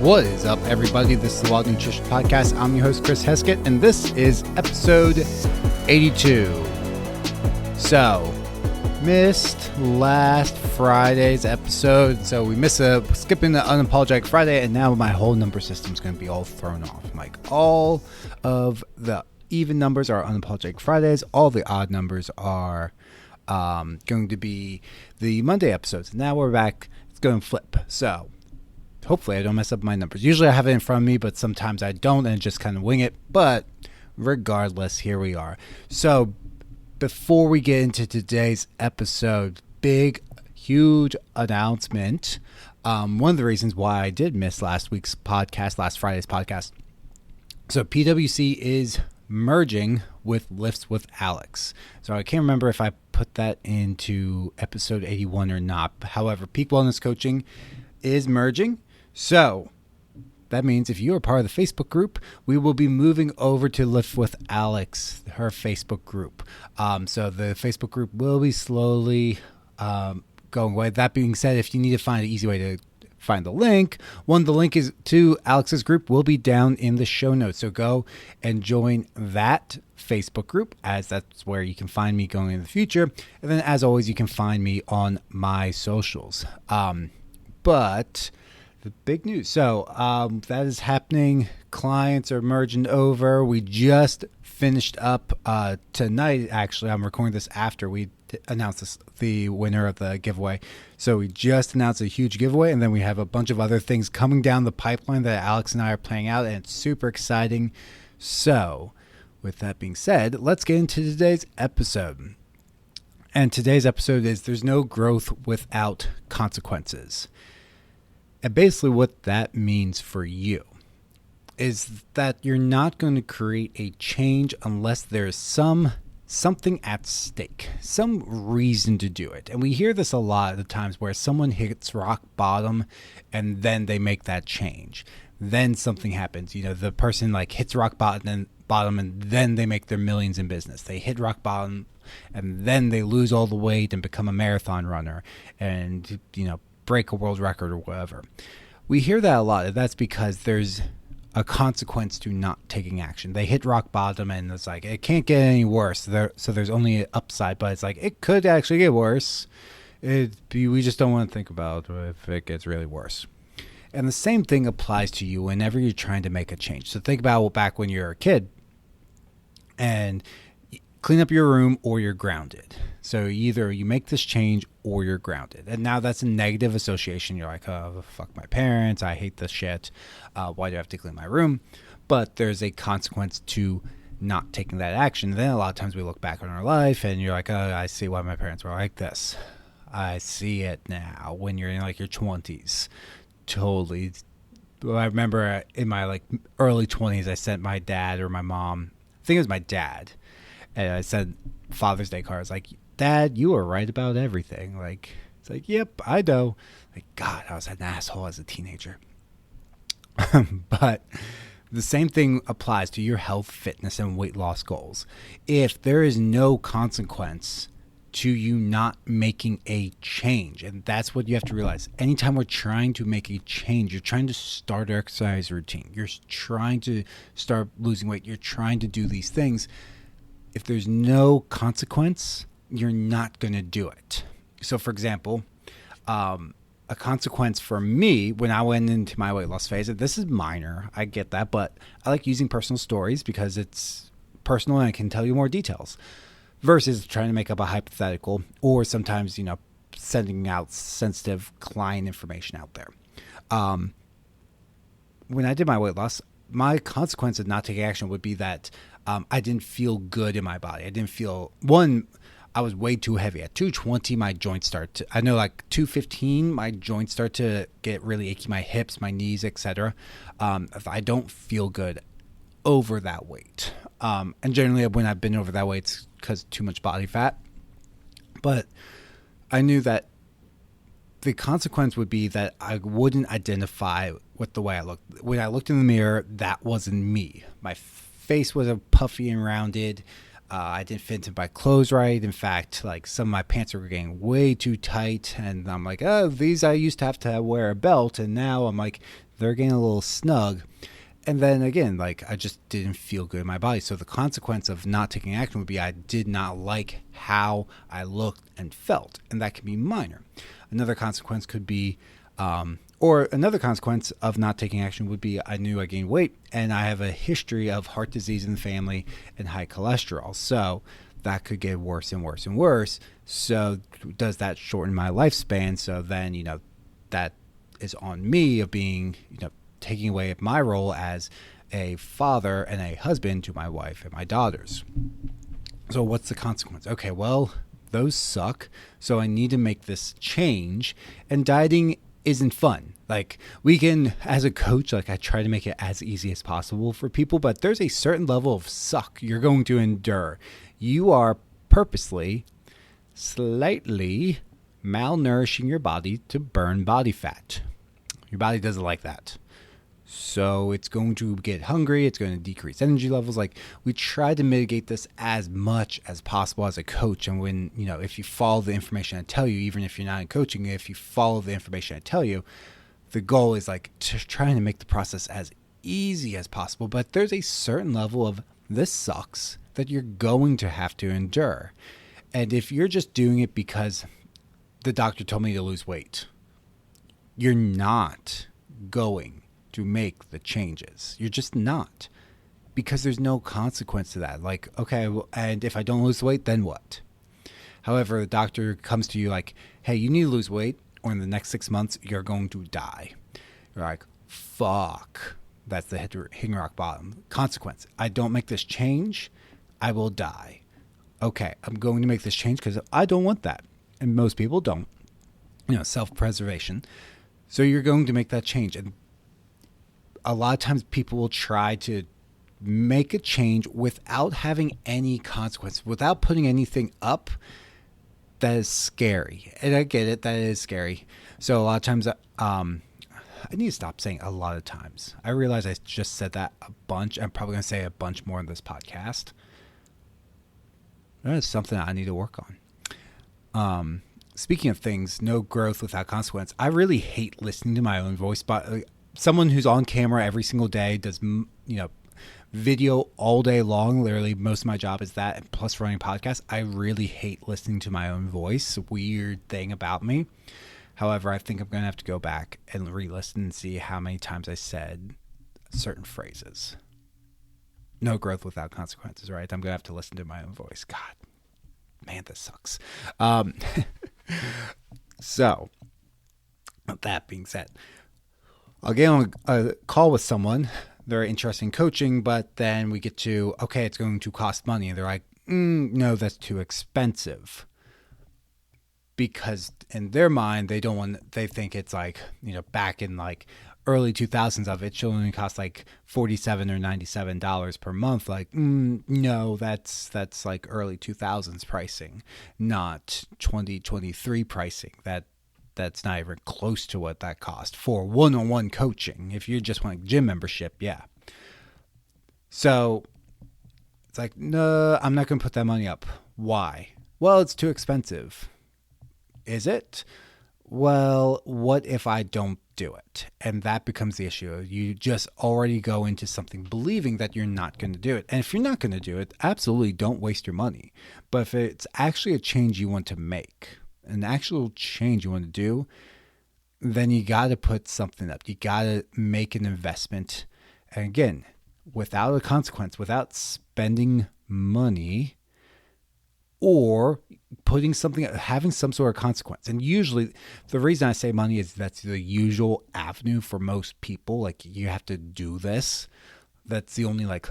What is up, everybody? This is the Wild Nutrition Podcast. I'm your host, Chris Heskett, and this is episode 82. So, missed last Friday's episode, so we missed skipping the Unapologetic Friday, and now my whole number system is going to be all thrown off. Like, all of the even numbers are Unapologetic Fridays, all the odd numbers are going to be the Monday episodes. Now we're back. It's going to flip. So, hopefully I don't mess up my numbers. Usually I have it in front of me, but sometimes I don't and just kind of wing it. But regardless, here we are. So before we get into today's episode, big, huge announcement. One of the reasons why I did miss last Friday's podcast. So PwC is merging with Lifts with Alex. So I can't remember if I put that into episode 81 or not. However, Peak Wellness Coaching is merging. So that means if you are part of the Facebook group, we will be moving over to Lift with Alex, her Facebook group. So the Facebook group will be slowly going away. That being said, if you need to find an easy way to find the link, the link is to Alex's group will be down in the show notes. So go and join that Facebook group, as that's where you can find me going in the future. And then, as always, you can find me on my socials. But the big news. So that is happening. Clients are merging over. We just finished up tonight. Actually, I'm recording this after we announced the winner of the giveaway. So we just announced a huge giveaway, and then we have a bunch of other things coming down the pipeline that Alex and I are playing out, and it's super exciting. So with that being said, let's get into today's episode. And today's episode is There's No Growth Without Consequences. And basically what that means for you is that you're not going to create a change unless there's something at stake, some reason to do it. And we hear this a lot of the times where someone hits rock bottom and then they make that change. Then something happens. You know, the person like hits rock bottom and then they make their millions in business. They hit rock bottom and then they lose all the weight and become a marathon runner and, break a world record or whatever. We hear that a lot. That's because there's a consequence to not taking action. They hit rock bottom and it's like, it can't get any worse. So there's only an upside, but it's like, it could actually get worse. We just don't want to think about if it gets really worse. And the same thing applies to you whenever you're trying to make a change. So think about back when you're a kid and clean up your room or you're grounded. So either you make this change or you're grounded. And now that's a negative association. You're like, oh, fuck my parents. I hate this shit. Why do I have to clean my room? But there's a consequence to not taking that action. And then a lot of times we look back on our life and you're like, oh, I see why my parents were like this. I see it now when you're in like your 20s. Totally. I remember in my early 20s, I sent my dad or my mom, I think it was my dad, and I sent Father's Day cards like, Dad, you were right about everything. It's like, yep, I know. God, I was an asshole as a teenager. But the same thing applies to your health, fitness, and weight loss goals. If there is no consequence to you not making a change, and that's what you have to realize. Anytime we're trying to make a change, you're trying to start an exercise routine. You're trying to start losing weight. You're trying to do these things. If there's no consequence, you're not going to do it. So, for example, a consequence for me when I went into my weight loss phase, and this is minor, I get that, but I like using personal stories because it's personal and I can tell you more details versus trying to make up a hypothetical or sometimes, sending out sensitive client information out there. When I did my weight loss, my consequence of not taking action would be that I didn't feel good in my body. I didn't feel, I was way too heavy. At 220, my joints start to, 215, my joints start to get really achy, my hips, my knees, etc. I don't feel good over that weight. And generally when I've been over that weight, it's because too much body fat. But I knew that the consequence would be that I wouldn't identify with the way I looked. When I looked in the mirror, that wasn't me. My face was puffy and rounded. I didn't fit into my clothes right. In fact, some of my pants were getting way too tight. And I'm like, oh, these I used to have to wear a belt. And now I'm like, they're getting a little snug. And then again, like I just didn't feel good in my body. So the consequence of not taking action would be I did not like how I looked and felt. And that can be minor. Another consequence could be, or another consequence of not taking action would be I knew I gained weight and I have a history of heart disease in the family and high cholesterol. So that could get worse and worse and worse. So does that shorten my lifespan? So then, that is on me of being, taking away my role as a father and a husband to my wife and my daughters. So what's the consequence? Okay, well, those suck. So I need to make this change. And dieting isn't fun. Like we can, as a coach, like I try to make it as easy as possible for people, but there's a certain level of suck you're going to endure. You are purposely, slightly malnourishing your body to burn body fat. Your body doesn't like that. So it's going to get hungry. It's going to decrease energy levels. Like we try to mitigate this as much as possible as a coach. And when, if you follow the information I tell you, even if you're not in coaching, if you follow the information I tell you, the goal is like trying to make the process as easy as possible. But there's a certain level of this sucks that you're going to have to endure. And if you're just doing it because the doctor told me to lose weight, you're not going to make the changes. You're just not, because there's no consequence to that. Like, okay, well, and if I don't lose weight, then what? However, the doctor comes to you like, hey, you need to lose weight or in the next 6 months, you're going to die. You're like, fuck. That's the hitting rock bottom. Consequence. I don't make this change, I will die. Okay, I'm going to make this change because I don't want that. And most people don't. Self-preservation. So you're going to make that change. And a lot of times people will try to make a change without having any consequence, without putting anything up. That is scary. And I get it. That is scary. So a lot of times, I need to stop saying a lot of times. I realize I just said that a bunch. I'm probably going to say a bunch more in this podcast. That is something I need to work on. Speaking of things, no growth without consequence. I really hate listening to my own voice, but someone who's on camera every single day does, video all day long. Literally, most of my job is that, and plus running podcasts. I really hate listening to my own voice. Weird thing about me. However, I think I'm going to have to go back and re-listen and see how many times I said certain phrases. No growth without consequences, right? I'm going to have to listen to my own voice. God, man, this sucks. So, that being said, I'll get on a call with someone. They're interested in coaching, but then we get to, okay, it's going to cost money. And they're like, no, that's too expensive. Because in their mind, they think it's like, back in like early 2000s of it should only cost like $47 or $97 per month. Like, no, that's like early 2000s pricing, not 2023 pricing. That's not even close to what that cost for one-on-one coaching. If you just want gym membership, yeah. So it's like, no, I'm not going to put that money up. Why? Well, it's too expensive. Is it? Well, what if I don't do it? And that becomes the issue. You just already go into something believing that you're not going to do it. And if you're not going to do it, absolutely don't waste your money. But if it's actually a change you want to make, an actual change you want to do, then you got to put something up. You got to make an investment. And again, without a consequence, without spending money or putting something, having some sort of consequence. And usually the reason I say money is that's the usual avenue for most people. Like, you have to do this. That's the only like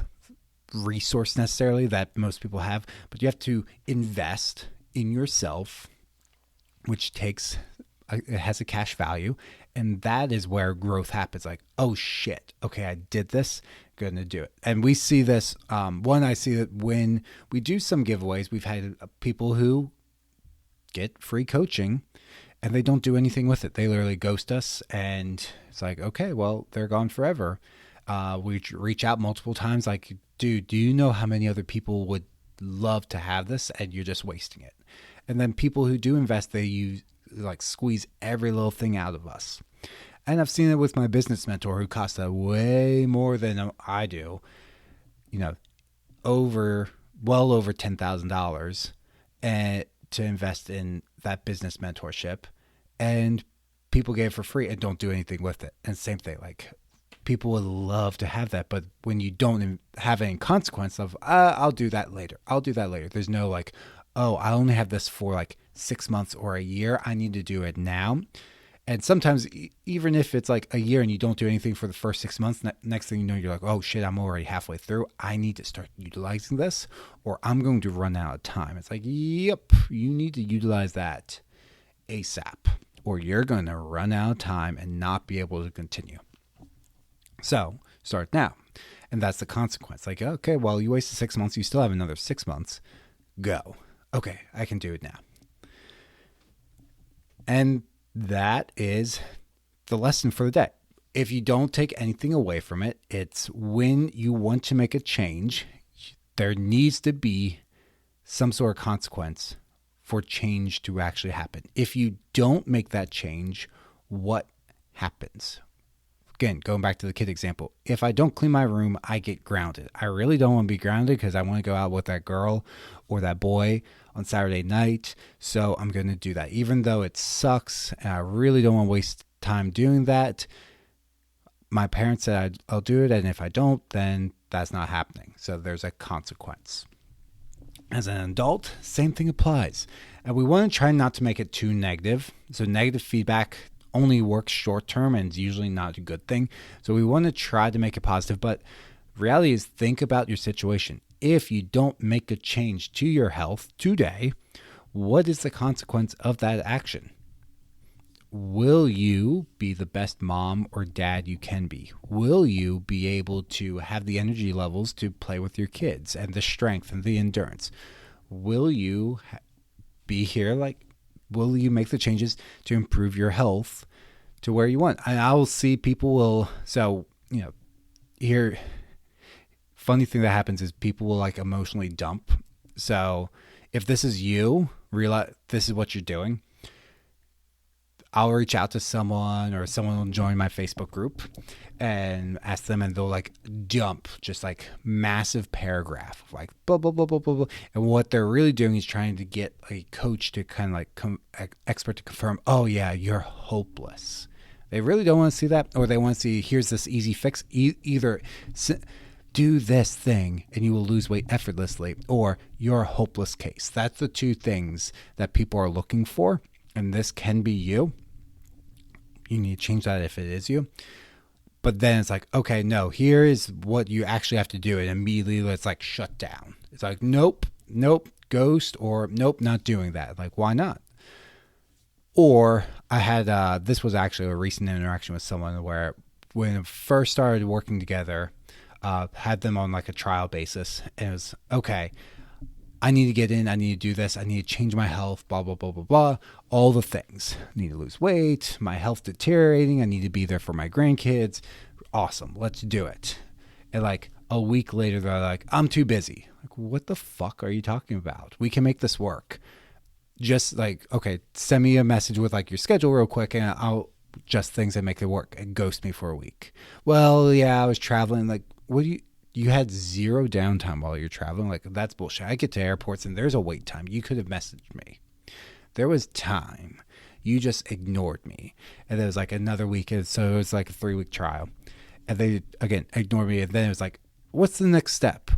resource necessarily that most people have. But you have to invest in yourself, which it has a cash value. And that is where growth happens. Like, oh shit, okay, I did this, going to do it. And we see this, I see that when we do some giveaways, we've had people who get free coaching and they don't do anything with it. They literally ghost us, and it's like, okay, well, they're gone forever. We reach out multiple times like, dude, do you know how many other people would love to have this and you're just wasting it? And then people who do invest, they squeeze every little thing out of us. And I've seen it with my business mentor who costs way more than I do, well over $10,000 and to invest in that business mentorship, and people get it for free and don't do anything with it. And same thing, like people would love to have that, but when you don't have any consequence of, I'll do that later. There's no like, oh, I only have this for like 6 months or a year. I need to do it now. And sometimes even if it's like a year and you don't do anything for the first 6 months, next thing you know, you're like, oh shit, I'm already halfway through. I need to start utilizing this or I'm going to run out of time. It's like, yep, you need to utilize that ASAP or you're going to run out of time and not be able to continue. So start now. And that's the consequence. Like, okay, well, you wasted 6 months. You still have another 6 months. Go. Okay, I can do it now. And that is the lesson for the day. If you don't take anything away from it, it's when you want to make a change, there needs to be some sort of consequence for change to actually happen. If you don't make that change, what happens? Again, going back to the kid example, if I don't clean my room, I get grounded. I really don't want to be grounded because I want to go out with that girl or that boy on Saturday night. So I'm going to do that. Even though it sucks and I really don't want to waste time doing that, my parents said I'll do it. And if I don't, then that's not happening. So there's a consequence. As an adult, same thing applies. And we want to try not to make it too negative. So negative feedback only works short term and is usually not a good thing. So we want to try to make it positive, but reality is think about your situation. If you don't make a change to your health today, what is the consequence of that action? Will you be the best mom or dad you can be? Will you be able to have the energy levels to play with your kids and the strength and the endurance? Will you be here will you make the changes to improve your health to where you want? And I will see people here, funny thing that happens is people will like emotionally dump. So if this is you, realize this is what you're doing, I'll reach out to someone or someone will join my Facebook group and ask them, and they'll like dump just like massive paragraph of like blah, blah, blah, blah, blah, blah. And what they're really doing is trying to get a coach to kind of like expert to confirm, oh yeah, you're hopeless. They really don't want to see that, or they want to see, here's this easy fix. Either do this thing and you will lose weight effortlessly, or you're a hopeless case. That's the two things that people are looking for. And this can be you. You need to change that if it is you. But then it's like, okay, no, here is what you actually have to do. And immediately it's like shut down. It's like, nope, ghost, or nope, not doing that. Like, why not? Or I had, this was actually a recent interaction with someone where when I first started working together, had them on like a trial basis. And it was, okay, I need to get in, I need to do this, I need to change my health, blah, blah, blah, blah, blah, all the things. I need to lose weight, my health deteriorating, I need to be there for my grandkids. Awesome, let's do it. And like a week later, they're like, I'm too busy. Like, what the fuck are you talking about? We can make this work. Just like, okay, send me a message with like your schedule real quick and I'll just things that make it work, and ghost me for a week. Well, yeah, I was traveling. Like, what do you had zero downtime while you're traveling? Like, that's bullshit. I get to airports and there's a wait time. You could have messaged me. There was time. You just ignored me. And there was like another week. And so it was like a 3-week trial. And they, again, ignored me. And then it was like, what's the next step?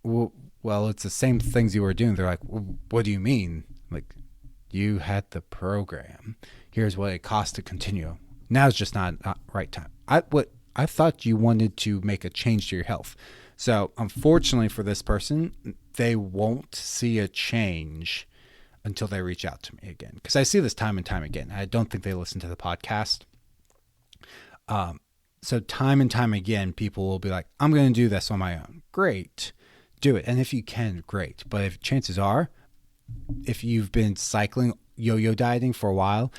Well, it's the same things you were doing. They're like, what do you mean? Like, you had the program. Here's what it costs to continue. Now it's just not right time. I thought you wanted to make a change to your health. So unfortunately for this person, they won't see a change until they reach out to me again. Because I see this time and time again. I don't think they listen to the podcast. So time and time again, people will be like, I'm going to do this on my own. Great. Do it. And if you can, great. But if chances are, if you've been cycling, yo-yo dieting for a while,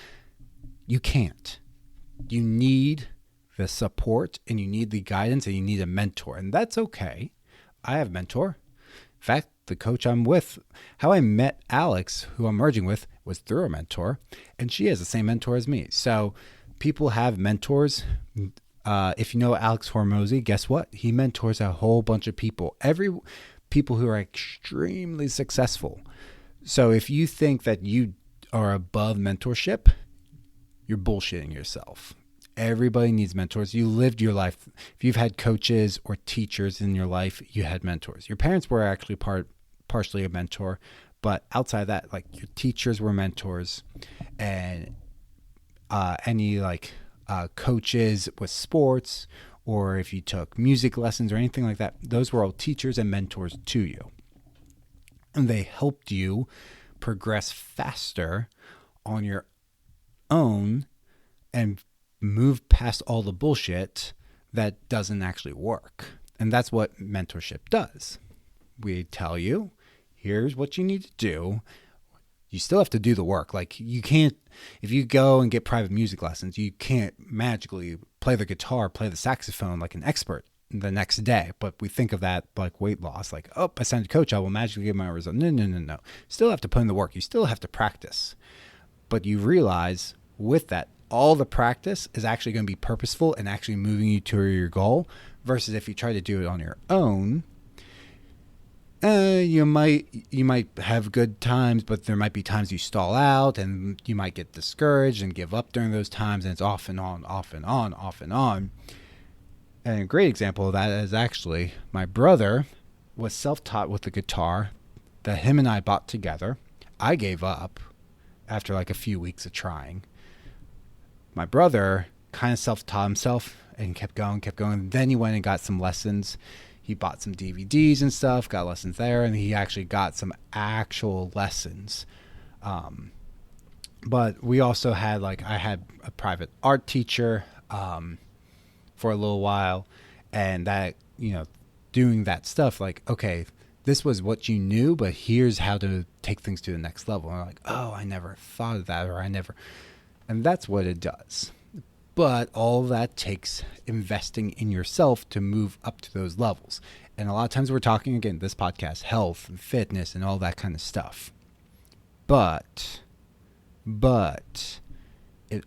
you can't. You need the support and you need the guidance and you need a mentor, and that's okay. I have a mentor. In fact, the coach I'm with, how I met Alex, who I'm merging with, was through a mentor, and she has the same mentor as me. So people have mentors. If you know Alex Hormozy, guess what? He mentors a whole bunch of people. People who are extremely successful. So if you think that you are above mentorship, you're bullshitting yourself. Everybody needs mentors. You lived your life. If you've had coaches or teachers in your life, you had mentors. Your parents were actually partially a mentor, but outside of that, like your teachers were mentors, and any coaches with sports, or if you took music lessons or anything like that, those were all teachers and mentors to you. And they helped you progress faster on your own and move past all the bullshit that doesn't actually work. And that's what mentorship does. We tell you, here's what you need to do. You still have to do the work. Like, you can't, if you go and get private music lessons, you can't magically play the guitar, play the saxophone like an expert the next day. But we think of that like weight loss, like, oh, I signed a coach, I will magically get my result. No. Still have to put in the work. You still have to practice. But you realize with that, all the practice is actually going to be purposeful and actually moving you to your goal, versus if you try to do it on your own, you might have good times, but there might be times you stall out, and you might get discouraged and give up during those times, and it's off and on, off and on, off and on. And a great example of that is actually my brother was self-taught with the guitar that him and I bought together. I gave up after like a few weeks of trying. My brother kind of self-taught himself and kept going. Then he went and got some lessons. He bought some DVDs and stuff, got lessons there, and he actually got some actual lessons. But we also had, I had a private art teacher for a little while, and that, doing that stuff, okay, this was what you knew, but here's how to take things to the next level. And I'm like, oh, I never thought of that, and that's what it does. But all that takes investing in yourself to move up to those levels. And a lot of times we're talking, again, this podcast, health and fitness and all that kind of stuff. But it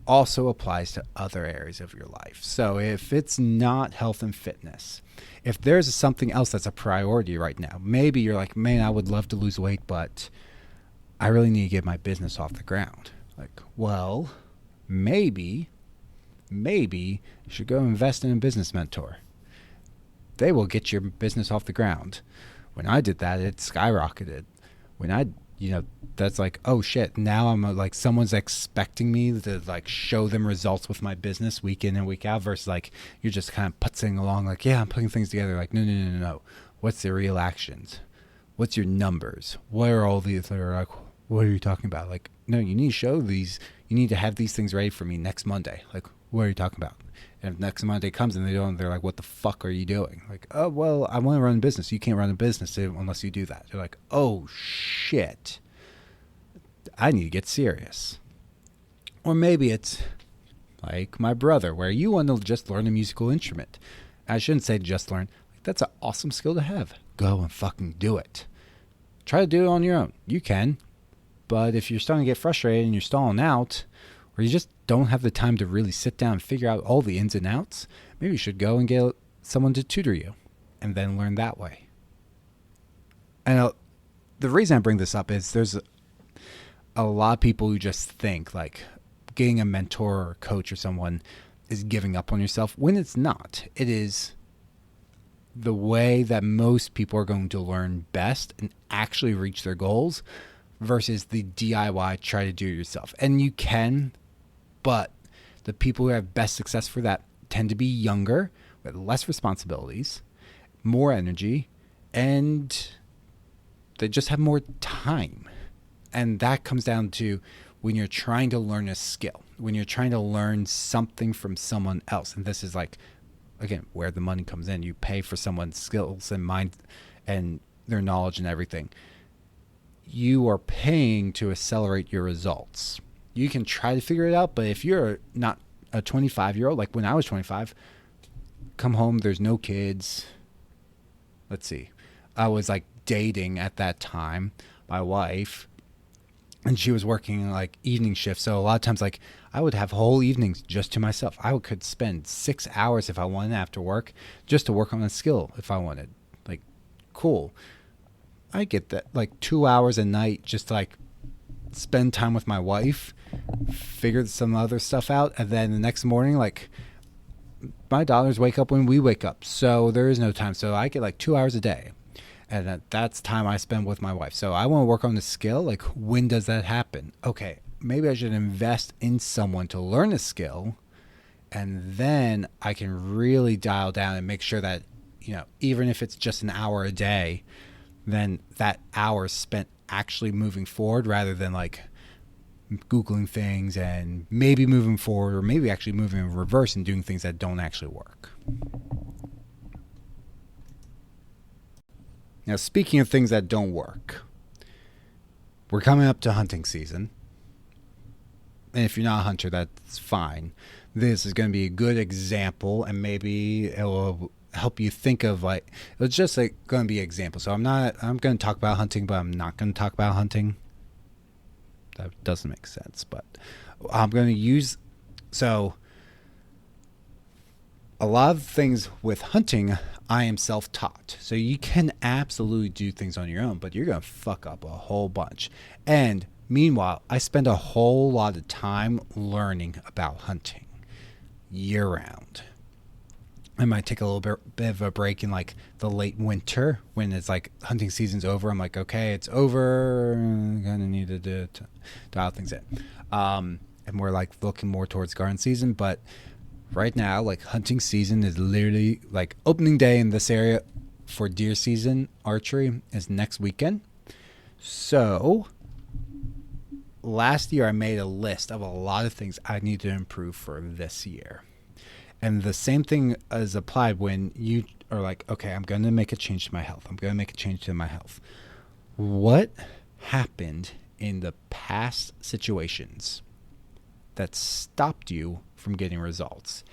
also applies to other areas of your life. So if it's not health and fitness, if there's something else that's a priority right now, maybe you're like, man, I would love to lose weight, but I really need to get my business off the ground. Well, maybe you should go invest in a business mentor. They will get your business off the ground. When I did that, it skyrocketed. When I, that's like, oh shit, now I'm someone's expecting me to show them results with my business week in and week out, versus you're just kind of putzing along yeah, I'm putting things together. No. What's the real actions? What's your numbers? What are all these that are what are you talking about? No, you need to show these. You need to have these things ready for me next Monday. What are you talking about? And if next Monday comes and they don't, they're like, what the fuck are you doing? Oh, well, I want to run a business. You can't run a business unless you do that. You're like, oh, shit. I need to get serious. Or maybe it's like my brother, where you want to just learn a musical instrument. I shouldn't say just learn. That's an awesome skill to have. Go and fucking do it. Try to do it on your own. You can. But if you're starting to get frustrated and you're stalling out, or you just don't have the time to really sit down and figure out all the ins and outs, maybe you should go and get someone to tutor you and then learn that way. And the reason I bring this up is there's a lot of people who just think getting a mentor or coach or someone is giving up on yourself, when it's not. It is the way that most people are going to learn best and actually reach their goals, versus the DIY, try to do it yourself. And you can, but the people who have best success for that tend to be younger, with less responsibilities, more energy, and they just have more time. And that comes down to when you're trying to learn a skill, when you're trying to learn something from someone else. And this is again, where the money comes in. You pay for someone's skills and mind and their knowledge and everything. You are paying to accelerate your results. You can try to figure it out, but if you're not a 25-year-old, like when I was 25, come home, there's no kids. Let's see. I was dating at that time, my wife, and she was working like evening shifts. So a lot of times, like I would have whole evenings just to myself. I could spend 6 hours if I wanted after work just to work on a skill if I wanted. Like, cool. I get that. Like 2 hours a night just to like spend time with my wife, figure some other stuff out, and then the next morning, like my daughters wake up when we wake up, so there is no time. So I get like 2 hours a day, and that's time I spend with my wife. So I want to work on the skill. Like, when does that happen? Okay, maybe I should invest in someone to learn a skill, and then I can really dial down and make sure that, even if it's just an hour a day, then that hour is spent actually moving forward rather than like Googling things and maybe moving forward, or maybe actually moving in reverse and doing things that don't actually work. Now, speaking of things that don't work, we're coming up to hunting season. And if you're not a hunter, that's fine. This is going to be a good example, and maybe it will help you think of like, it's just like going to be an example. So I'm going to talk about hunting, but I'm not going to talk about hunting. That doesn't make sense, but I'm going to use, so a lot of things with hunting, I am self-taught. So you can absolutely do things on your own, but you're going to fuck up a whole bunch. And meanwhile, I spend a whole lot of time learning about hunting year round. I might take a little bit of a break in like the late winter when it's like hunting season's over. I'm like, okay, it's over. I'm gonna need to dial things in. And we're like looking more towards garden season. But right now, like hunting season is literally like opening day in this area for deer season archery is next weekend. So last year I made a list of a lot of things I need to improve for this year. And the same thing is applied when you are like, okay, I'm going to make a change to my health. I'm going to make a change to my health. What happened in the past situations that stopped you from getting results?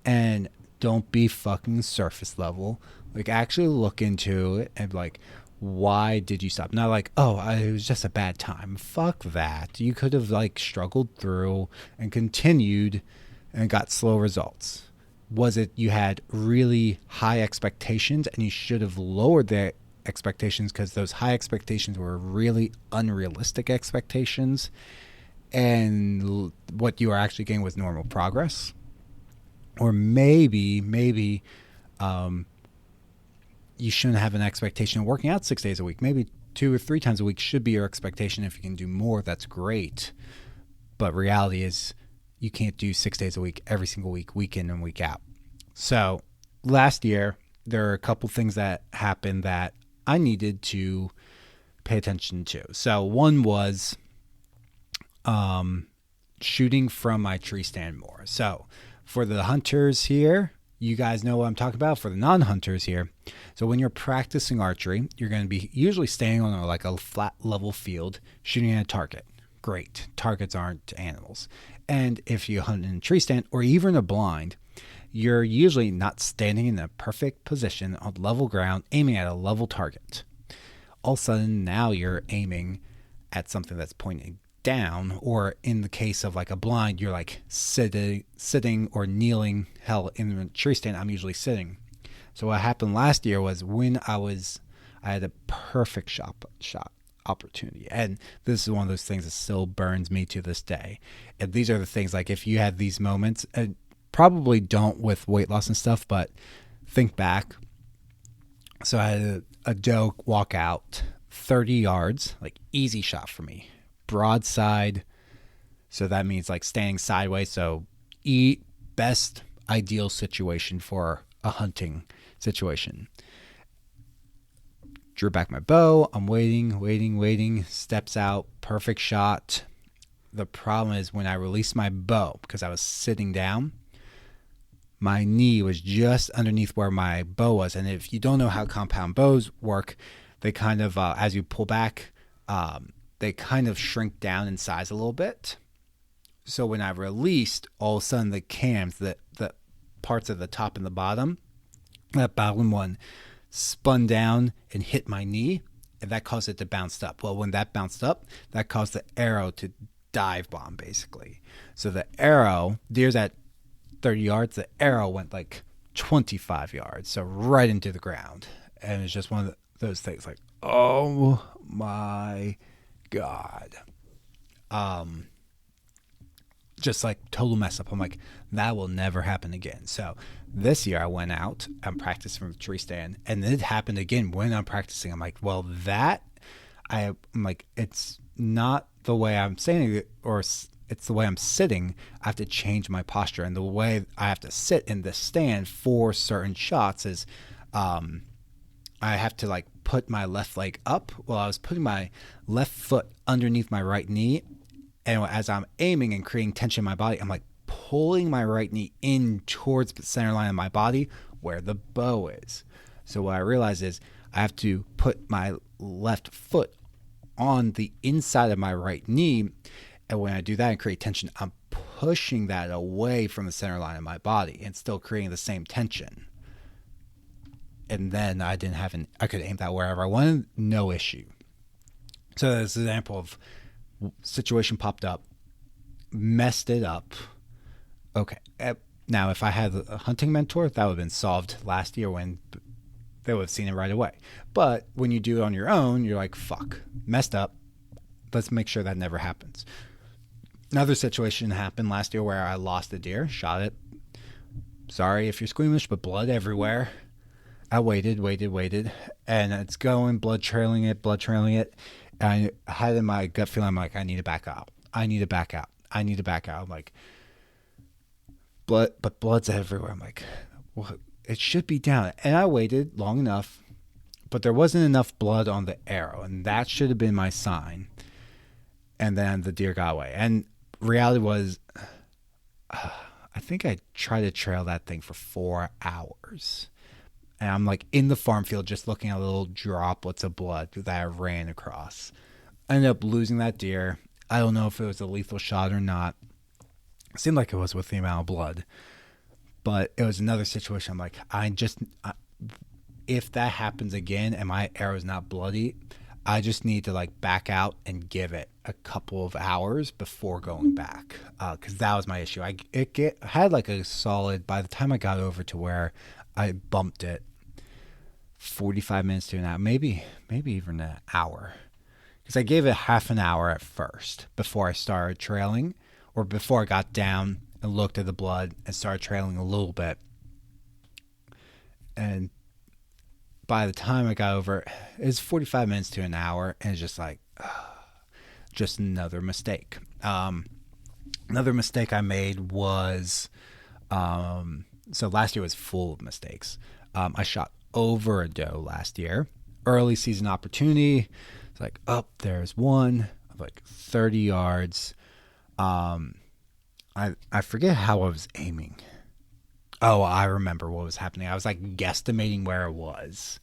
And don't be fucking surface level. Like, actually look into it and like, why did you stop? Not like, oh, it was just a bad time. Fuck that. You could have like struggled through and continued and got slow results. Was it you had really high expectations and you should have lowered the expectations because those high expectations were really unrealistic expectations, and what you are actually getting was normal progress? Or maybe you shouldn't have an expectation of working out 6 days a week. Maybe 2 or 3 times a week should be your expectation. If you can do more, that's great. But reality is, you can't do 6 days a week, every single week, week in and week out. So last year, there are a couple things that happened that I needed to pay attention to. So one was shooting from my tree stand more. So for the hunters here, you guys know what I'm talking about. For the non-hunters here, so when you're practicing archery, you're going to be usually standing on like a flat level field, shooting at a target. Great. Targets aren't animals. And if you hunt in a tree stand or even a blind, you're usually not standing in a perfect position on level ground, aiming at a level target. All of a sudden, now you're aiming at something that's pointing down, or in the case of like a blind, you're like sitting or kneeling. Hell, in the tree stand, I'm usually sitting. So what happened last year was when I had a perfect shot opportunity, and this is one of those things that still burns me to this day. And these are the things, like, if you had these moments, probably don't with weight loss and stuff, but think back. So I had a doe walk out 30 yards, like easy shot for me, broadside. So that means like standing sideways. So best ideal situation for a hunting situation. Drew back my bow. I'm waiting. Steps out. Perfect shot. The problem is when I released my bow, because I was sitting down, my knee was just underneath where my bow was. And if you don't know how compound bows work, they kind of, as you pull back, they kind of shrink down in size a little bit. So when I released, all of a sudden the cams, the parts of the top and the bottom, that bottom one spun down and hit my knee, and that caused it to bounce up. Well, when that bounced up, that caused the arrow to dive bomb, basically. So the arrow, deer's at 30 yards, the arrow went like 25 yards, so right into the ground. And it's just one of those things like, oh my God. Just like total mess up. I'm like, that will never happen again. So this year I went out, I'm practicing from the tree stand, and it happened again when I'm practicing. I'm like, well, I'm like, it's not the way I'm saying it, or it's the way I'm sitting. I have to change my posture, and the way I have to sit in the stand for certain shots is, I have to like put my left leg up. Well, I was putting my left foot underneath my right knee, and as I'm aiming and creating tension in my body, I'm like pulling my right knee in towards the center line of my body where the bow is. So what I realized is I have to put my left foot on the inside of my right knee. And when I do that and create tension, I'm pushing that away from the center line of my body and still creating the same tension. And then I could aim that wherever I wanted, no issue. So there's an example of situation popped up, messed it up. Okay. Now, if I had a hunting mentor, that would have been solved last year when they would have seen it right away. But when you do it on your own, you're like, fuck, messed up. Let's make sure that never happens. Another situation happened last year where I lost a deer, shot it. Sorry if you're squeamish, but blood everywhere. I waited, and it's going, blood trailing it. And I had in my gut feeling, I'm like, I need to back out. I'm like, blood's everywhere. I'm like, well, it should be down. And I waited long enough, but there wasn't enough blood on the arrow, and that should have been my sign. And then the deer got away. And reality was, I think I tried to trail that thing for 4 hours. And I'm like in the farm field just looking at little droplets of blood that I ran across. I ended up losing that deer. I don't know if it was a lethal shot or not. It seemed like it was with the amount of blood. But it was another situation. I'm like, if that happens again and my arrow is not bloody, I just need to like back out and give it a couple of hours before going back. Because that was my issue. I had like a solid, by the time I got over to where I bumped it, 45 minutes to an hour, maybe even an hour. Because I gave it half an hour at first before I started trailing, or before I got down and looked at the blood and started trailing a little bit. And by the time I got over, it was 45 minutes to an hour, and it's just like, just another mistake. Another mistake I made was, so last year was full of mistakes. I shot over a doe last year. Early season opportunity. It's like, there's one of like 30 yards. I forget how I was aiming. Oh, I remember what was happening. I was like guesstimating where it was.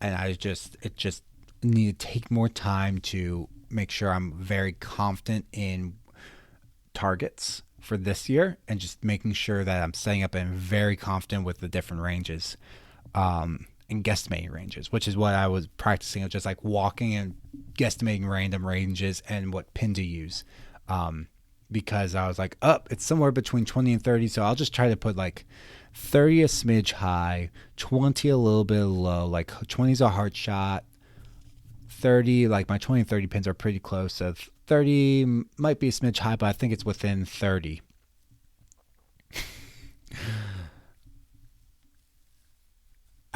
And it just needed to take more time to make sure I'm very confident in targets for this year, and just making sure that I'm setting up and very confident with the different ranges, and guesstimating ranges, which is what I was practicing. Just like walking and guesstimating random ranges and what pin to use. Because I was like, it's somewhere between 20 and 30. So I'll just try to put like 30 a smidge high, 20 a little bit low, like 20 is a hard shot. 30, like my 20 and 30 pins are pretty close. So 30 might be a smidge high, but I think it's within 30.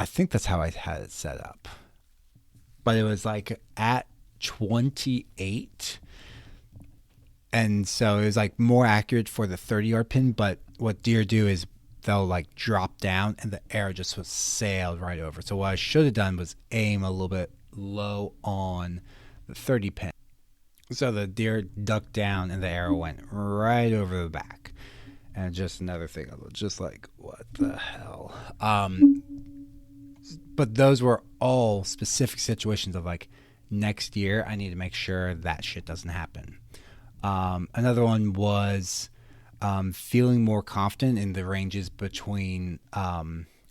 I think that's how I had it set up. But it was like at 28. And so it was like more accurate for the 30-yard pin. But what deer do is they'll like drop down and the arrow just was sailed right over. So what I should have done was aim a little bit low on the 30 pin. So the deer ducked down and the arrow went right over the back. And just another thing, I was just like, what the hell? But those were all specific situations of like, next year I need to make sure that shit doesn't happen. Another one was feeling more confident in the ranges between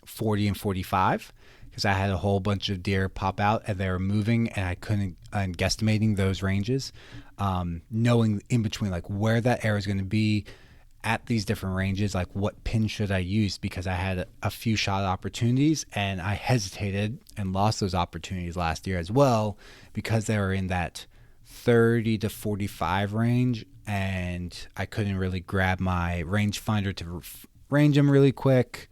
40 and 45 because I had a whole bunch of deer pop out and they were moving and I couldn't, and guesstimating those ranges, knowing in between like where that arrow is going to be at these different ranges, like what pin should I use, because I had a few shot opportunities and I hesitated and lost those opportunities last year as well because they were in that 30 to 45 range and I couldn't really grab my rangefinder to range them really quick.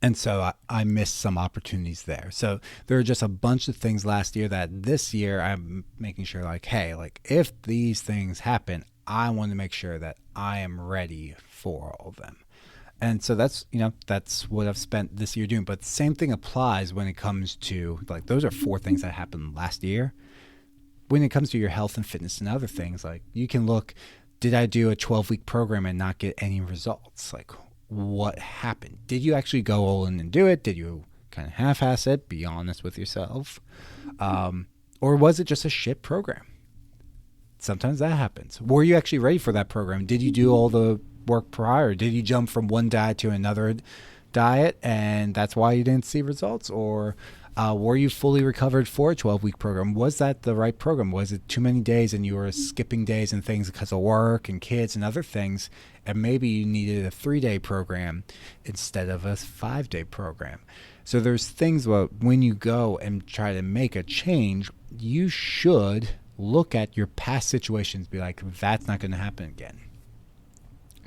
And so I missed some opportunities there. So there are just a bunch of things last year that this year I'm making sure like, hey, like if these things happen, I want to make sure that I am ready for all of them. And so that's what I've spent this year doing. But the same thing applies when it comes to like, those are 4 things that happened last year. When it comes to your health and fitness and other things, like you can look, did I do a 12-week program and not get any results? Like, what happened? Did you actually go all in and do it? Did you kind of half-ass it? Be honest with yourself. Or was it just a shit program? Sometimes that happens. Were you actually ready for that program? Did you do all the work prior? Did you jump from one diet to another diet and that's why you didn't see results? Or were you fully recovered for a 12-week program? Was that the right program? Was it too many days and you were skipping days and things because of work and kids and other things? And maybe you needed a 3-day program instead of a 5-day program. So there's things where when you go and try to make a change, you should look at your past situations, be like, that's not going to happen again.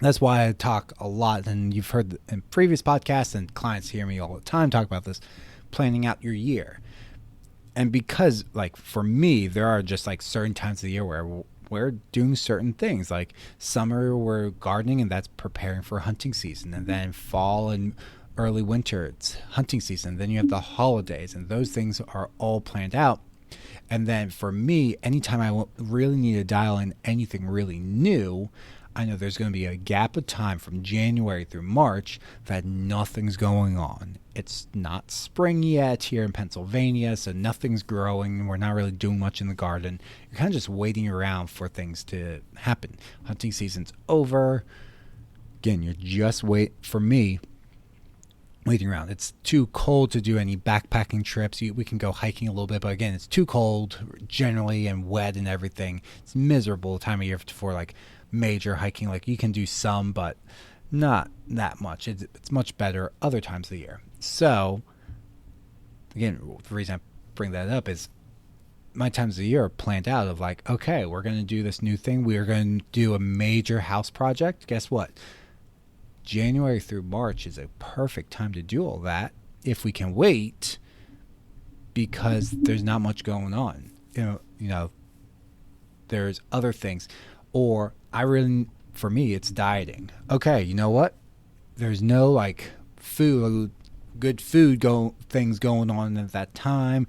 That's why I talk a lot, and you've heard in previous podcasts and clients hear me all the time talk about this, planning out your year. And because like for me, there are just like certain times of the year where we're doing certain things. Like summer, we're gardening, and that's preparing for hunting season. And then fall and early winter, it's hunting season. Then you have the holidays, and those things are all planned out. And then for me, anytime I really need to dial in anything really new, I know there's going to be a gap of time from January through March that nothing's going on. It's not spring yet here in Pennsylvania, so nothing's growing. We're not really doing much in the garden. You're kind of just waiting around for things to happen. Hunting season's over. Again, you're just waiting around. It's too cold to do any backpacking trips. We can go hiking a little bit, but again, it's too cold generally and wet and everything. It's miserable time of year for like major hiking. Like you can do some, but not that much. It's much better other times of the year. So again, the reason I bring that up is my times of the year are planned out of like, okay, we're going to do this new thing. We are going to do a major house project. Guess what? January through March is a perfect time to do all that if we can wait, because there's not much going on. You know, there's other things. Or for me, it's dieting. Okay, you know what? There's no like good food things going on at that time.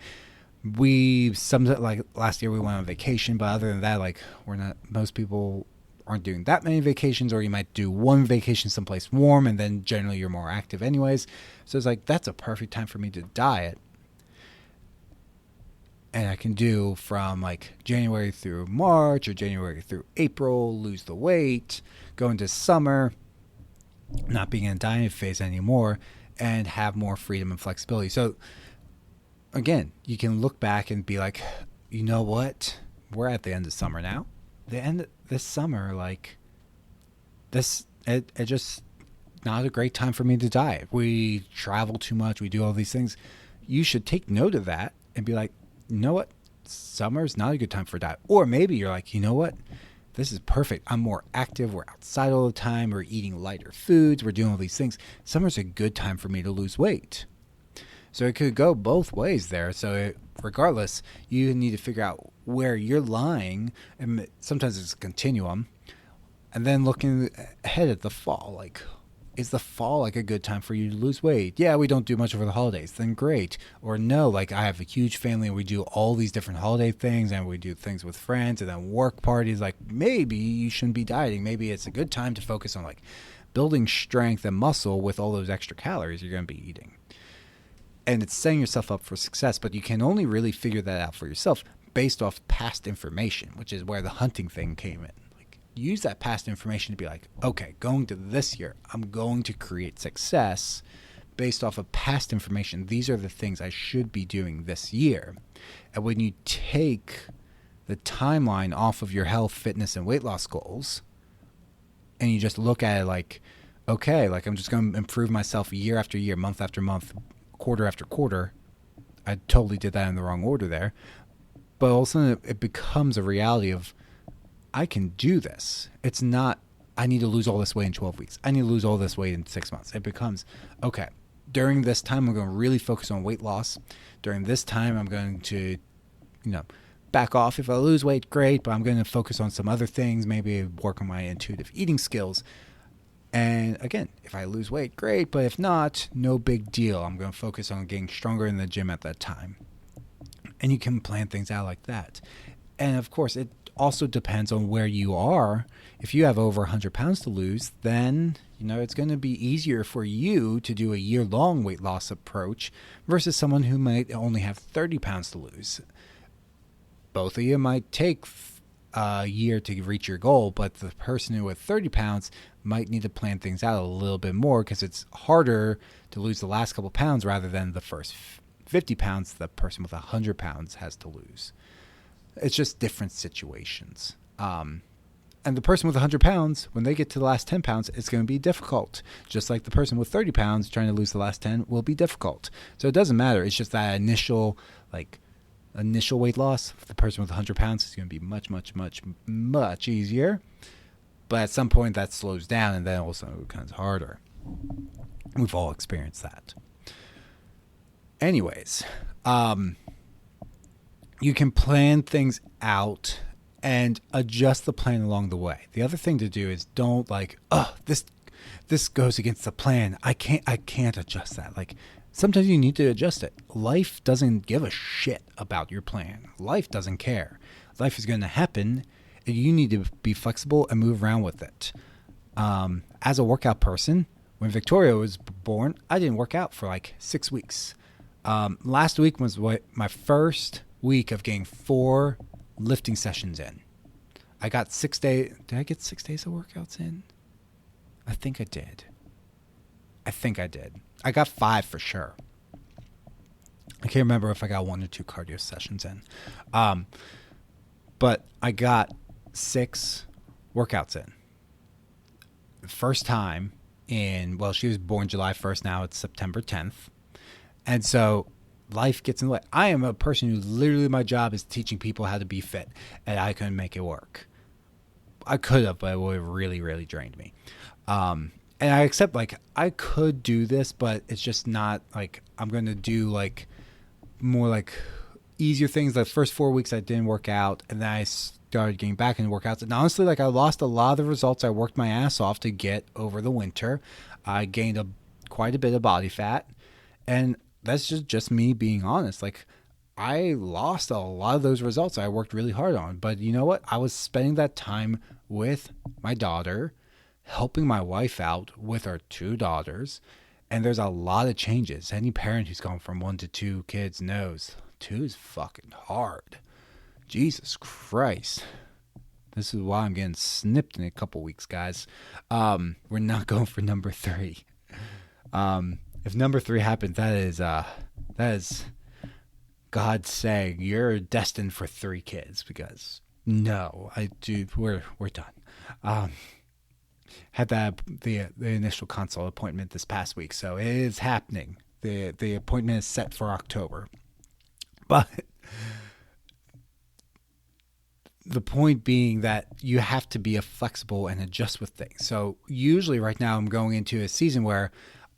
Like last year we went on vacation, but other than that, like most people aren't doing that many vacations, or you might do one vacation someplace warm and then generally you're more active anyways. So it's like, that's a perfect time for me to diet. And I can do from like January through March or January through April, lose the weight, go into summer, not being in a diet phase anymore, and have more freedom and flexibility. So again, you can look back and be like, you know what? We're at the end of summer now. The end of this summer, like this, it just not a great time for me to diet. We travel too much. We do all these things. You should take note of that and be like, you know what? Summer's not a good time for diet. Or maybe you're like, you know what? This is perfect. I'm more active. We're outside all the time. We're eating lighter foods. We're doing all these things. Summer's a good time for me to lose weight. So it could go both ways there. So regardless, you need to figure out where you're lying. And sometimes it's a continuum. And then looking ahead at the fall, like, is the fall like a good time for you to lose weight? Yeah, we don't do much over the holidays. Then great. Or no, like I have a huge family and we do all these different holiday things and we do things with friends and then work parties. Like maybe you shouldn't be dieting. Maybe it's a good time to focus on like building strength and muscle with all those extra calories you're going to be eating. And it's setting yourself up for success, but you can only really figure that out for yourself based off past information, which is where the hunting thing came in. Like use that past information to be like, okay, going to this year, I'm going to create success based off of past information. These are the things I should be doing this year. And when you take the timeline off of your health, fitness, and weight loss goals, and you just look at it like, okay, like I'm just going to improve myself year after year, month after month, quarter after quarter. I totally did that in the wrong order there. But all of a sudden it becomes a reality of, I can do this. It's not, I need to lose all this weight in 12 weeks. I need to lose all this weight in 6 months. It becomes, okay, during this time, I'm going to really focus on weight loss. During this time, I'm going to, back off. If I lose weight, great, but I'm going to focus on some other things, maybe work on my intuitive eating skills. And again, if I lose weight, great, but if not, no big deal. I'm going to focus on getting stronger in the gym at that time. And you can plan things out like that. And of course, it also depends on where you are. If you have over 100 pounds to lose, then it's going to be easier for you to do a year-long weight loss approach versus someone who might only have 30 pounds to lose. Both of you might take a year to reach your goal, but the person who with 30 pounds might need to plan things out a little bit more because it's harder to lose the last couple pounds rather than the first 50 pounds the person with 100 pounds has to lose. It's just different situations. And the person with 100 pounds, when they get to the last 10 pounds, it's going to be difficult. Just like the person with 30 pounds trying to lose the last 10 will be difficult. So it doesn't matter. It's just that initial weight loss. For the person with 100 pounds is going to be much, much, much, much easier. But at some point that slows down and then also it becomes harder. We've all experienced that. Anyways, you can plan things out and adjust the plan along the way. The other thing to do is don't this goes against the plan. I can't adjust that. Sometimes you need to adjust it. Life doesn't give a shit about your plan. Life doesn't care. Life is going to happen, and you need to be flexible and move around with it. As a workout person, when Victoria was born, I didn't work out for 6 weeks. Last week was my first week of getting 4 lifting sessions in. I got 6 days. Did I get 6 days of workouts in? I think I did. I got 5 for sure. I can't remember if I got 1 or 2 cardio sessions in. But I got 6 workouts in. The first time she was born July 1st. Now it's September 10th. And so life gets in the way. I am a person who literally my job is teaching people how to be fit, and I couldn't make it work. I could have, but it would have really, really drained me. And I accept I could do this, but it's just not I'm going to do more easier things. The first 4 weeks I didn't work out, and then I started getting back into workouts. And honestly, I lost a lot of the results I worked my ass off to get over the winter. I gained quite a bit of body fat, and that's just me being honest. I lost a lot of those results I worked really hard on. But you know what? I was spending that time with my daughter, helping my wife out with our 2 daughters. And there's a lot of changes. Any parent who's gone from 1 to 2 kids knows 2 is fucking hard. Jesus Christ. This is why I'm getting snipped in a couple weeks, guys. We're not going for number 3. If number 3 happens, that is God saying you're destined for 3 kids. Because no, we're done. Had the initial consult appointment this past week, so it is happening. The appointment is set for October, but the point being that you have to be flexible and adjust with things. So usually right now I'm going into a season where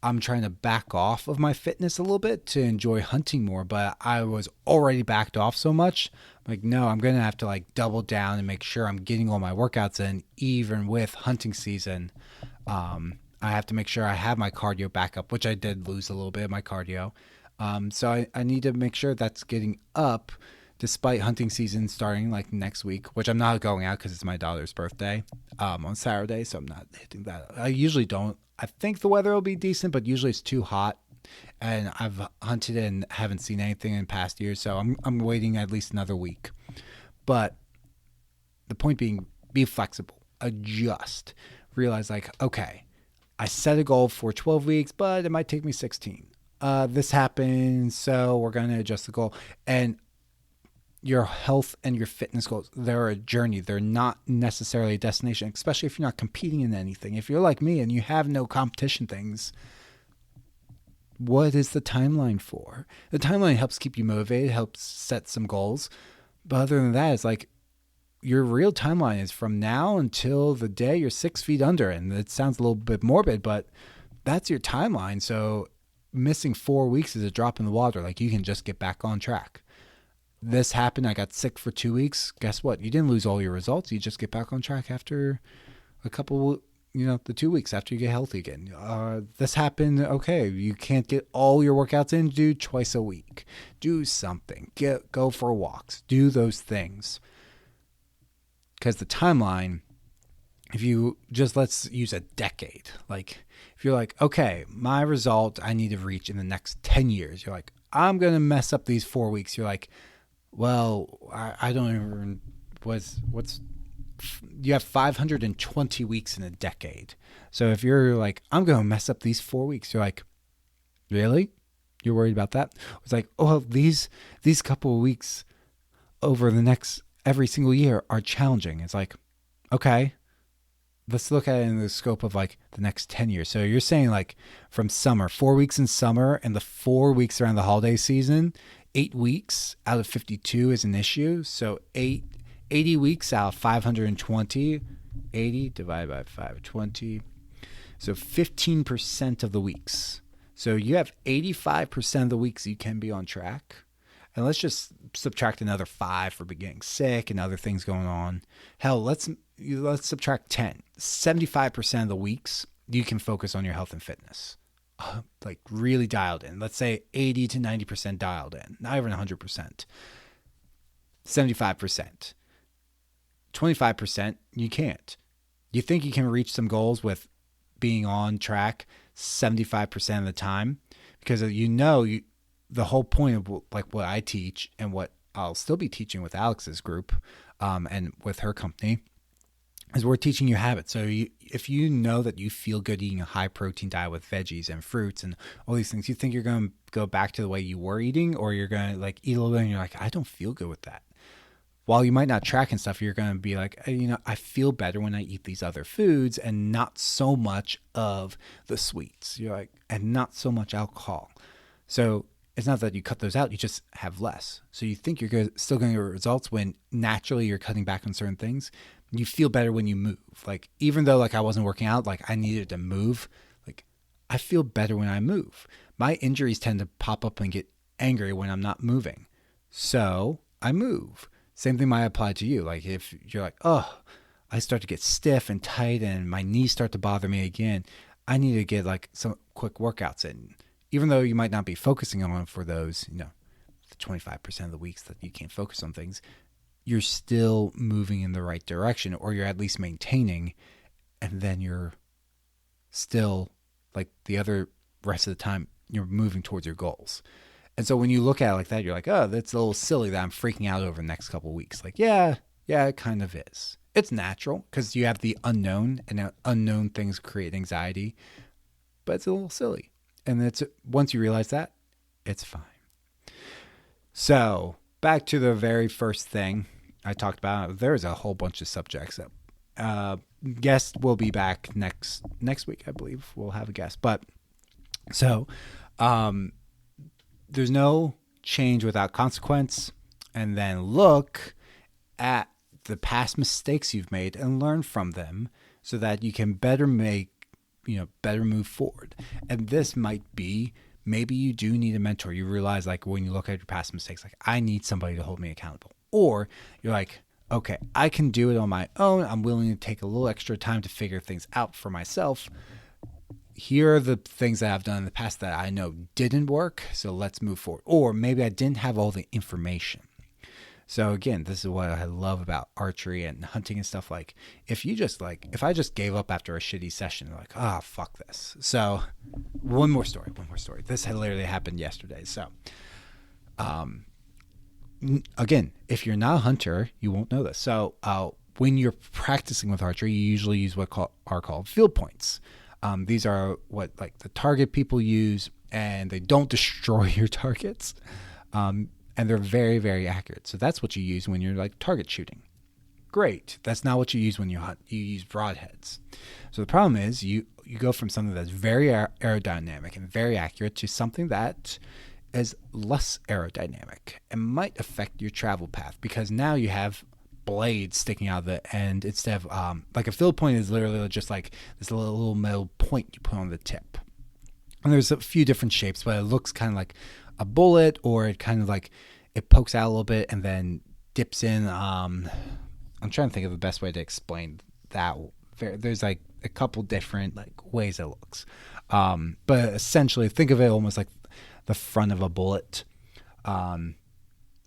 I'm trying to back off of my fitness a little bit to enjoy hunting more, but I was already backed off so much. No, I'm going to have to double down and make sure I'm getting all my workouts in, even with hunting season. I have to make sure I have my cardio back up, which I did lose a little bit of my cardio. So I need to make sure that's getting up despite hunting season starting next week, which I'm not going out because it's my daughter's birthday on Saturday, so I'm not hitting that. I usually don't. I think the weather will be decent, but usually it's too hot, and I've hunted and haven't seen anything in past years, so I'm waiting at least another week. But the point being, be flexible. adjust, realize like, okay, I set a goal for 12 weeks, but it might take me 16. This happens, so we're going to adjust the goal. And your health and your fitness goals, they're a journey. They're not necessarily a destination, especially if you're not competing in anything. If you're like me and you have no competition things, what is the timeline for? The timeline helps keep you motivated, helps set some goals. But other than that, it's like your real timeline is from now until the day you're 6 feet under. And it sounds a little bit morbid, but that's your timeline. So missing 4 weeks is a drop in the water. Like, you can just get back on track. This happened. I got sick for 2 weeks. Guess what? You didn't lose all your results. You just get back on track after a couple, the 2 weeks after you get healthy again. This happened. Okay, you can't get all your workouts in. Do twice a week. Do something. Go for walks. Do those things. Because the timeline, if you just, let's use a decade. Like, if you're like, okay, my result I need to reach in the next 10 years. You're like, I'm going to mess up these 4 weeks. You're like, well, I don't even, you have 520 weeks in a decade. So if you're like, I'm going to mess up these 4 weeks, you're like, really? You're worried about that? It's like, oh, these couple of weeks over the next, every single year are challenging. It's like, okay, let's look at it in the scope of like the next 10 years. So you're saying like from summer, 4 weeks in summer and the 4 weeks around the holiday season, 8 weeks out of 52 is an issue. So 80 weeks out of 520, 80 divided by 520. So 15% of the weeks. So you have 85% of the weeks you can be on track. And let's just subtract another 5 for getting sick and other things going on. Hell, let's subtract 10. 75% of the weeks you can focus on your health and fitness. Like really dialed in. Let's say 80 to 90% dialed in. Not even 100%. 75%. 25% you can't. You think you can reach some goals with being on track 75% of the time? Because the whole point of like what I teach and what I'll still be teaching with Alex's group and with her company is we're teaching you habits. So if you know that you feel good eating a high protein diet with veggies and fruits and all these things, you think you're going to go back to the way you were eating, or you're going to like eat a little bit and you're like, I don't feel good with that. While you might not track and stuff, you're going to be like, I feel better when I eat these other foods and not so much of the sweets. You're like, and not so much alcohol. So it's not that you cut those out, you just have less. So you think you're still going to get results when naturally you're cutting back on certain things. You feel better when you move. Like, even though like I wasn't working out, like I needed to move, like I feel better when I move. My injuries tend to pop up and get angry when I'm not moving. So I move. Same thing might apply to you. Like if you're like, oh, I start to get stiff and tight and my knees start to bother me again, I need to get like some quick workouts in. Even though you might not be focusing on for those, the 25% of the weeks that you can't focus on things, you're still moving in the right direction, or you're at least maintaining, and then you're still like the other rest of the time you're moving towards your goals. And so when you look at it like that, you're like, oh, that's a little silly that I'm freaking out over the next couple of weeks. Like, yeah, it kind of is. It's natural because you have the unknown, and unknown things create anxiety, but it's a little silly. And once you realize that, it's fine. So back to the very first thing I talked about. There's a whole bunch of subjects. Guest will be back next week, I believe. We'll have a guest. But so there's no change without consequence. And then look at the past mistakes you've made and learn from them so that you can better move forward. And this might be, maybe you do need a mentor. You realize like when you look at your past mistakes, like I need somebody to hold me accountable. Or you're like, okay, I can do it on my own. I'm willing to take a little extra time to figure things out for myself. Here are the things that I've done in the past that I know didn't work. So let's move forward. Or maybe I didn't have all the information. So again, this is what I love about archery and hunting and stuff. Like if I just gave up after a shitty session, like, fuck this. So one more story. This had literally happened yesterday. So, again, if you're not a hunter, you won't know this. So when you're practicing with archery, you usually use what are called field points. These are what like the target people use, and they don't destroy your targets. And they're very, very accurate. So that's what you use when you're like target shooting. Great. That's not what you use when you hunt. You use broadheads. So the problem is you go from something that's very aerodynamic and very accurate to something that is less aerodynamic and might affect your travel path, because now you have blades sticking out of the end instead of like a field point is literally just like this little metal point you put on the tip. And there's a few different shapes, but it looks kind of like a bullet, or it kind of like it pokes out a little bit and then dips in. I'm trying to think of the best way to explain that. There's like a couple different like ways it looks, but essentially think of it almost like the front of a bullet.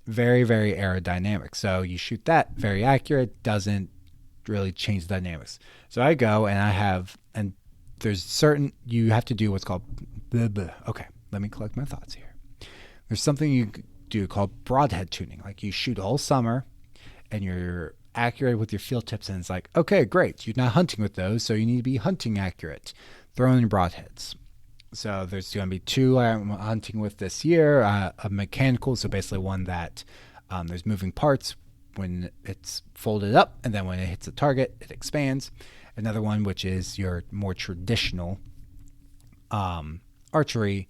Very, very aerodynamic. So you shoot that, very accurate, doesn't really change the dynamics. So I go and there's certain, you have to do what's called, okay, let me collect my thoughts here. There's something you do called broadhead tuning. Like you shoot all summer and you're accurate with your field tips, and it's like, okay, great. You're not hunting with those, so you need to be hunting accurate. Throwing in broadheads. So there's going to be two I'm hunting with this year. A mechanical, so basically one that there's moving parts when it's folded up, and then when it hits a target, it expands. Another one, which is your more traditional archery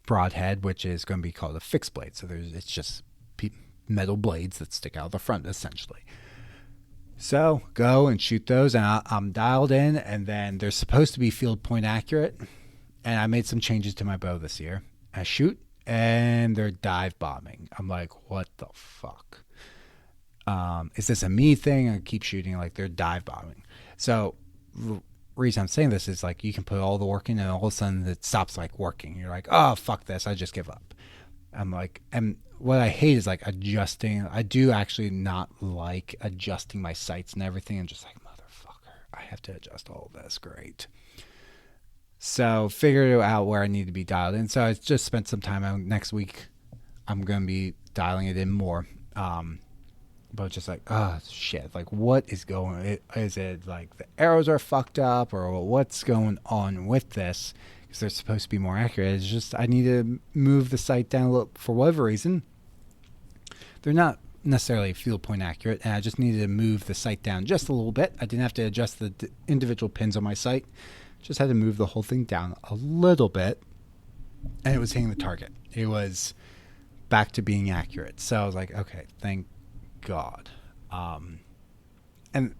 broadhead, which is going to be called a fixed blade. So it's just metal blades that stick out the front, essentially. So go and shoot those, and I'm dialed in, and then they're supposed to be field point accurate. And I made some changes to my bow this year. I shoot, and they're dive bombing. I'm like, what the fuck? Is this a me thing? I keep shooting, like they're dive bombing. So the reason I'm saying this is like you can put all the work in, and all of a sudden it stops like working. You're like, oh, fuck this. I just give up. I'm like, and what I hate is like adjusting. I do actually not like adjusting my sights and everything. I'm just like, motherfucker, I have to adjust all this. Great. So figured out where I need to be dialed in. So I just spent some time out next week. I'm going to be dialing it in more. But just like, oh shit, like what is going, is it like the arrows are fucked up, or what's going on with this? Because they're supposed to be more accurate. It's just, I need to move the sight down a little, for whatever reason. They're not necessarily field point accurate, and I just needed to move the sight down just a little bit. I didn't have to adjust the individual pins on my sight. Just had to move the whole thing down a little bit, and it was hitting the target. It was back to being accurate. So I was like, okay, thank God. And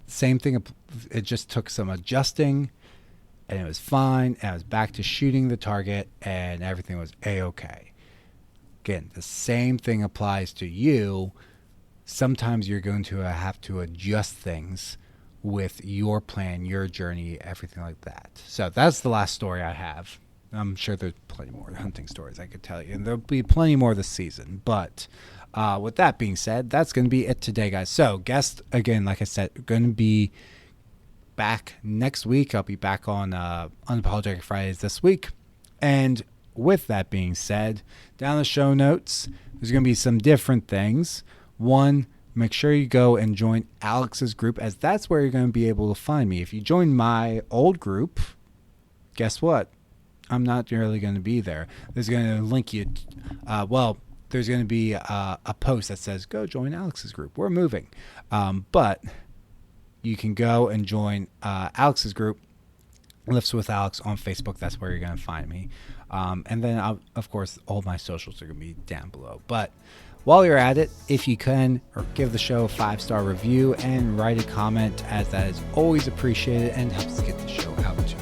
same thing, it just took some adjusting, and it was fine, and I was back to shooting the target, and everything was A-okay. Again, the same thing applies to you. Sometimes you're going to have to adjust things with your plan, your journey, everything like that. So that's the last story I have. I'm sure there's plenty more hunting stories I could tell you, and there'll be plenty more this season. But with that being said, that's going to be it today, guys. So guest, again, like I said, going to be back next week. I'll be back on Unapologetic Fridays this week. And with that being said, down the show notes, there's going to be some different things. One, make sure you go and join Alex's group, as that's where you're going to be able to find me. If you join my old group, guess what? I'm not really going to be there. There's going to link you. There's going to be a post that says, go join Alex's group. We're moving. But you can go and join Alex's group, Lifts with Alex on Facebook. That's where you're going to find me. And then, of course, all my socials are going to be down below. But while you're at it, if you can, or give the show a 5-star review and write a comment, as that is always appreciated and helps get the show out to